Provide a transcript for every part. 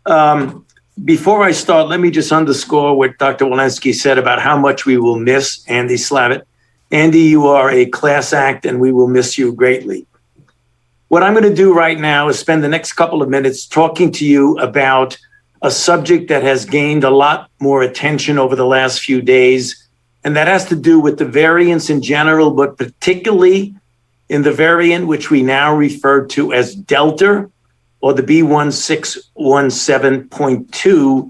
Before I start, let me just underscore what Dr. Walensky said about how much we will miss Andy Slavitt. Andy, you are a class act, and we will miss you greatly. What I'm going to do right now is spend the next couple of minutes talking to you about a subject that has gained a lot more attention over the last few days, and that has to do with the variants in general, but particularly in the variant which we now refer to as Delta, or the B1617.2,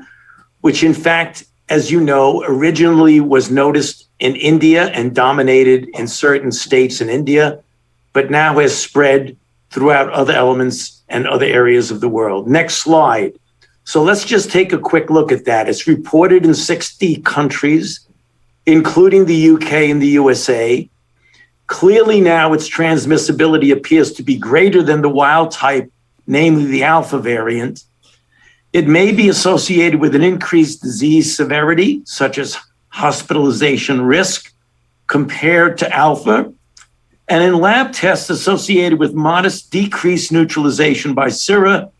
which in fact, as you know, originally was noticed in India and dominated in certain states in India, but now has spread throughout other elements and other areas of the world. Next slide. So let's just take a quick look at that. It's reported in 60 countries, including the UK and the USA. Clearly now its transmissibility appears to be greater than the wild type, namely the Alpha variant. It may be associated with an increased disease severity, such as hospitalization risk, compared to Alpha, and in lab tests associated with modest decreased neutralization by sera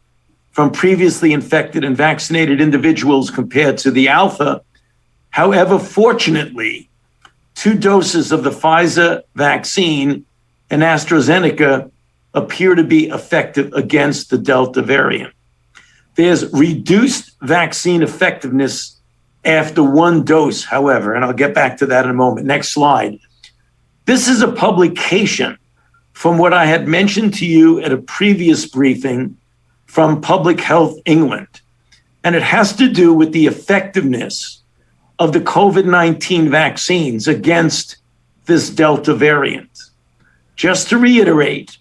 from previously infected and vaccinated individuals compared to the Alpha. However, fortunately, 2 doses of the Pfizer vaccine and AstraZeneca appear to be effective against the Delta variant. There's reduced vaccine effectiveness after 1 dose, however, and I'll get back to that in a moment. Next slide. This is a publication from what I had mentioned to you at a previous briefing from Public Health England, and it has to do with the effectiveness of the COVID-19 vaccines against this Delta variant. Just to reiterate,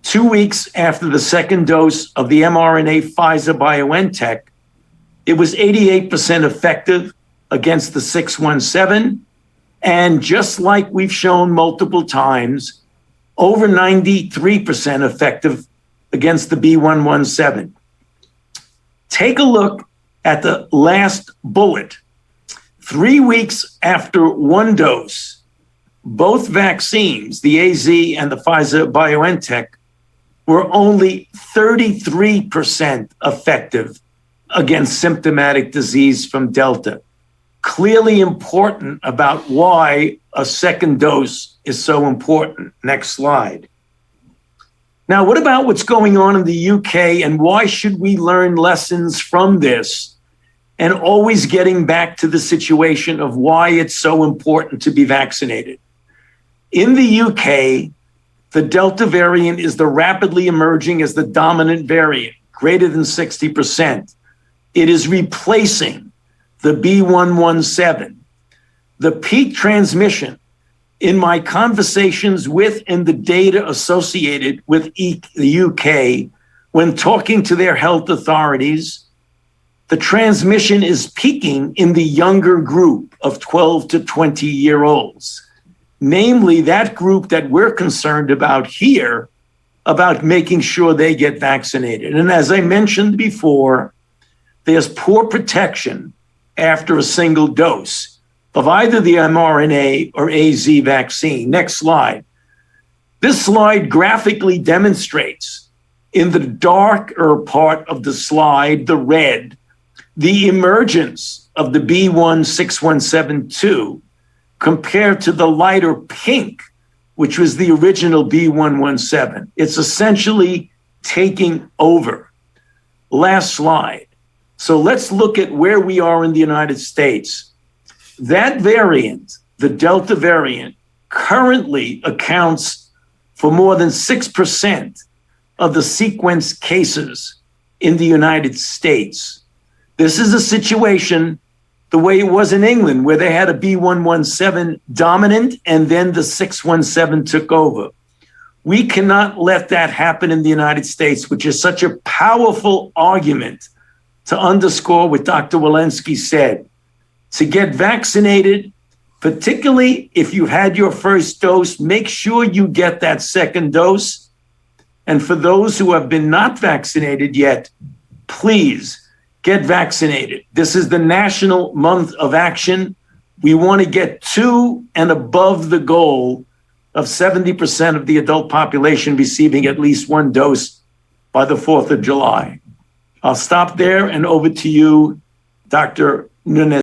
2 weeks after the second dose of the mRNA Pfizer-BioNTech, it was 88% effective against the 617, and just like we've shown multiple times, over 93% effective against the B117. Take a look at the last bullet. 3 weeks after 1 dose, both vaccines, the AZ and the Pfizer-BioNTech, were only 33% effective against symptomatic disease from Delta. Clearly important about why a second dose is so important. Next slide. Now, what about what's going on in the UK, and why should we learn lessons from this, and always getting back to the situation of why it's so important to be vaccinated? In the UK, the Delta variant is the rapidly emerging as the dominant variant, greater than 60%. It is replacing the B117. The peak transmission in my conversations with and the data associated with the UK, when talking to their health authorities, the transmission is peaking in the younger group of 12 to 20-year-olds. Namely, that group that we're concerned about here, about making sure they get vaccinated. And as I mentioned before, there's poor protection after a single dose of either the mRNA or AZ vaccine. Next slide. This slide graphically demonstrates in the darker part of the slide, the red, the emergence of the B16172 compared to the lighter pink, which was the original B117. It's essentially taking over. Last slide. So let's look at where we are in the United States. That variant, the Delta variant, currently accounts for more than 6% of the sequenced cases in the United States. This is a situation the way it was in England, where they had a B117 dominant and then the 617 took over. We cannot let that happen in the United States, which is such a powerful argument to underscore what Dr. Walensky said. To get vaccinated, particularly if you had your first dose, make sure you get that second dose. And for those who have been not vaccinated yet, please get vaccinated. This is the National Month of Action. We want to get to and above the goal of 70% of the adult population receiving at least 1 dose by the 4th of July. I'll stop there and over to you, Dr. Nunez.